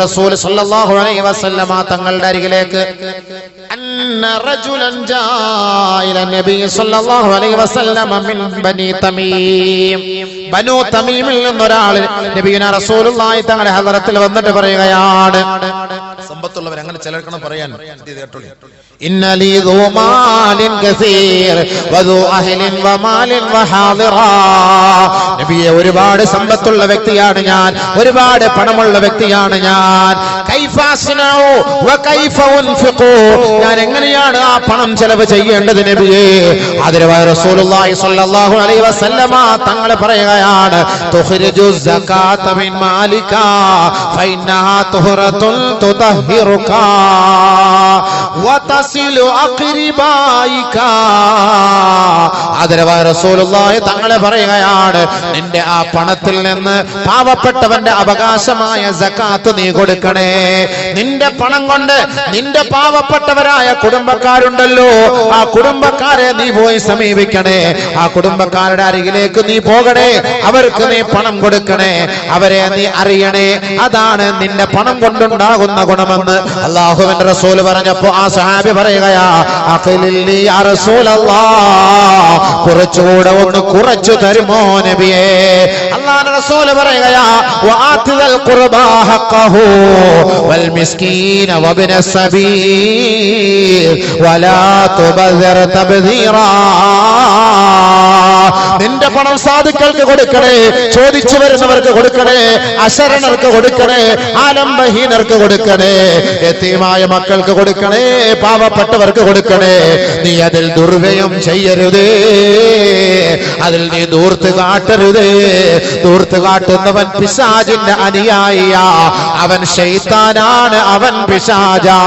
റസൂൽ സല്ലല്ലാഹു അലൈഹി വസല്ലമ തങ്ങളുടെ അരികിലേക്ക് അന്ന റജുലൻ ജാഇല നബി സല്ലല്ലാഹു അലൈഹി വസല്ലമ മിൻ ബനി തമീം ബനു തമീമിൽ നിന്നൊരാൾ നബിയുനാ റസൂലുള്ളാഹി തങ്ങളുടെ ഹദറത്തിൽ വന്നിട്ട് പറയുകയാണ്, സമ്പത്തുള്ളവർ അങ്ങനെ ചിലർക്കണം പറയാൻ, ഇന്ന ലീ ദൂ മാലിൻ കസീർ വദൂ അഹ്ലിൻ വമാലിൻ വഹാദിറാ. നബിയെ, ഒരുപാട് സമ്പത്തുള്ള വ്യക്തിയാണ് ഞാൻ, ഒരുപാട് പണമുള്ള വ്യക്തിയാണ് ഞാൻ. കൈഫ അസ്നഉ വകൈഫ ഉൻഫിഖു, ഞാൻ എങ്ങനെയാണ് ആ പണം ചെലവ് ചെയ്യേണ്ടത് നബിയെ? ആദരവായ റസൂലുള്ളാഹി സ്വല്ലല്ലാഹു അലൈഹി വസല്ലമ തങ്ങൾ പറയുകയാണ്, തുഖ്രിജു സകാത മിൻ മാലിക ഫഇന്നഹാ തുഹറത്തുൻ തുതഹിറുക വതസിലു അഖ്രിബായിക. ആദരവായ റസൂലുള്ളാഹി തങ്ങൾ പറയുകയാണ്, നിന്റെ ആ പണത്തിൽ നിന്ന് പാവപ്പെട്ടവന്റെ അവകാശമായ സകാത്ത് നീ കൊടുക്കണേ. നിന്റെ പണം കൊണ്ട് നിന്റെ പാവപ്പെട്ടവരായ കുടുംബക്കാരുണ്ടല്ലോ, ആ കുടുംബക്കാരെ നീ പോയി സമീപിക്കണേ. ആ കുടുംബക്കാരുടെ അരികിലേക്ക് നീ പോകണേ, അവർക്ക് നീ പണം കൊടുക്കണേ, അവരെ നീ അറിയണേ. അതാണ് നിന്റെ പണം കൊണ്ടുണ്ടാകുന്ന ഗുണമെന്ന് അല്ലാഹുവിന്റെ റസൂൽ പറഞ്ഞപ്പോ ആ സഹാബി പറയുകയാ, അഖിലില്ലി യാ റസൂലല്ലാഹ്, കുറച്ചുകൂടെ ഒന്ന് കുറച്ചു തരുമോ നബിയേ? അല്ലാഹുവിന്റെ റസൂൽ പറയുകയാ, വആതിൽ ഖുർബാ ഹഖഹു വൽ മിസ്കീന വബ്ന സബീൽ വലാ തുബസിർ തബ്ദീറാ. നിന്റെ പണം സാധുക്കൾക്ക് കൊടുക്കണേ, ചോദിച്ചു വരുന്നവർക്ക് കൊടുക്കണേ, അശരണർക്ക് കൊടുക്കണേ, ആലംബഹീനർക്ക് കൊടുക്കണേ, യതീമായ മക്കൾക്ക് കൊടുക്കണേ, പാവപ്പെട്ടവർക്ക് കൊടുക്കണേ. നീ അതിൽ ദുർവ്യയം ചെയ്യരുതേ, അതിൽ നീ ദൂർത്ത് കാട്ടരുതേ. ദൂർത്ത് കാട്ടുന്നവൻ പിശാചിന്റെ അനുയായിയാ, അവൻ ശൈത്താനാണ്, അവൻ പിശാചാൻ.